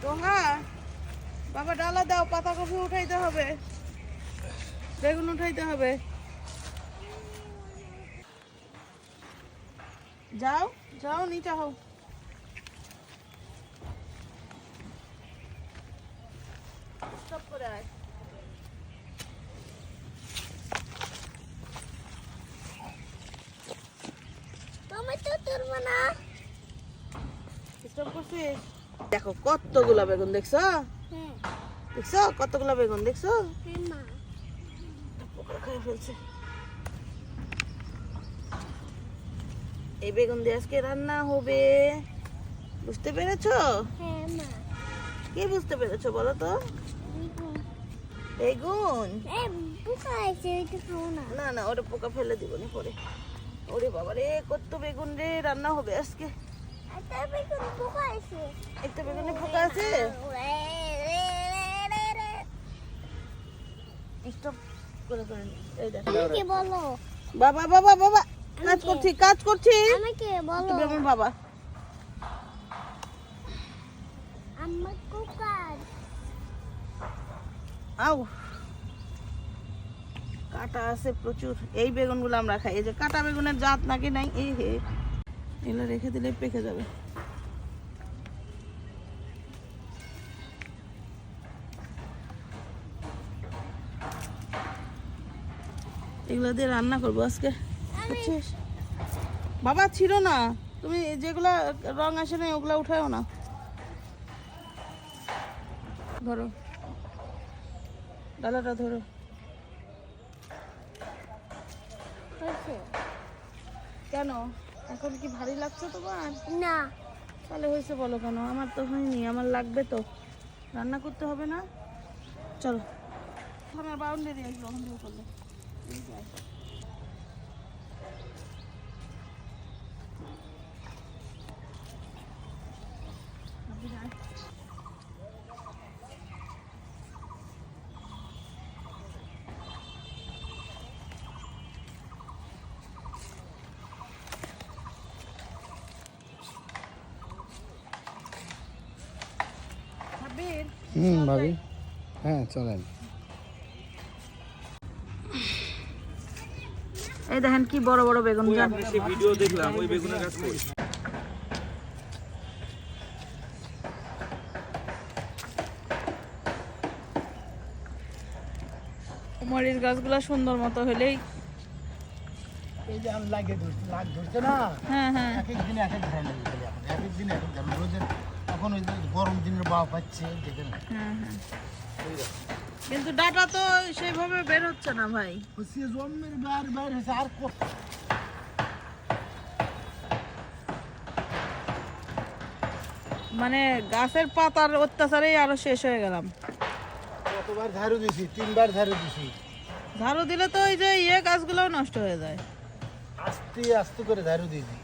গঙ্গা বাবা ডালা দাও, পাতাকপি উঠাইতে হবে, বেগুন উঠাইতে হবে। যাও যাও নিচে হও। সব করে আয়। স্টপ করছিস? দেখো কতগুলা বেগুন, দেখছো? দেখছো কতগুলা বেগুন, দেখছো? পোকা খেয়ে ফেলছে। এই বেগুন দিয়ে আজকে রান্না হবে, বুঝতে পেরেছো? কি বুঝতে পেরেছো বলো তো? বেগুন না না, ওটা পোকা ফেলে দিব না পরে। ওরে বাবা রে, কত বেগুন রে রান্না হবে আজকে। একটা বেগুনে পোকা আছে। স্টপ করে করে নি। এই দেখো বাবা বাবা বাবা, কাজ করছি কাজ করছি। তুমি আমার বাবা। আউ, কাটা আছে প্রচুর। এই বেগুনগুলো আমরা খাই। এই যে কাটা বেগুনের জাত নাকি নাই, এই হে, এগুলো রেখে দিলে পেকে যাবে। এগুলো দিয়ে রান্না করবো আজকে, বুঝছিস? বাবা ছিল না, তুমি যেগুলা রং আসে না ওগুলা উঠাও না। ধরো ডালাটা ধরো। কেন এখন কি ভারী লাগছে তোমার? না, তাহলে হয়েছে বলো কেন? আমার তো হয়নি, আমার লাগবে তো, রান্না করতে হবে না। চলো আমার বাউন্ডারি আসবো, ওখান থেকে করলে ভাবি, হ্যাঁ চলেন। এই দেখেন কি বড় বড় বেগুন। ভিডিও দেখলাম, ওই বেগুনের গাছ কই? মরিচ গাছগুলো সুন্দর মতো হলেই, এই যে আম লাগে লাগ ধরছে না, হ্যাঁ হ্যাঁ এক এক দিনে এক এক ধরনের বেগুন, এখন এক এক দিনে এক এক ধরনের। রোদের এখন ওই যে গরম দিনের বাপ পাচ্ছে দেখেন। হ্যাঁ হ্যাঁ, কিন্তু ডাটা তো সেইভাবে বের হচ্ছে না ভাই। হচ্ছে জন্মের বাইর বাইর হয়েছে আর কত। মানে গাছের পাতার অত্যাচারেই আরো শেষ হয়ে গেলাম। কতবার ঝাড়ু দিছি, 3বার ঝাড়ু দিছি। ঝাড়ু দিলে তো ওই যে গাছগুলোও নষ্ট হয়ে যায়। আস্তে আস্তে করে ঝাড়ু দিয়েছি।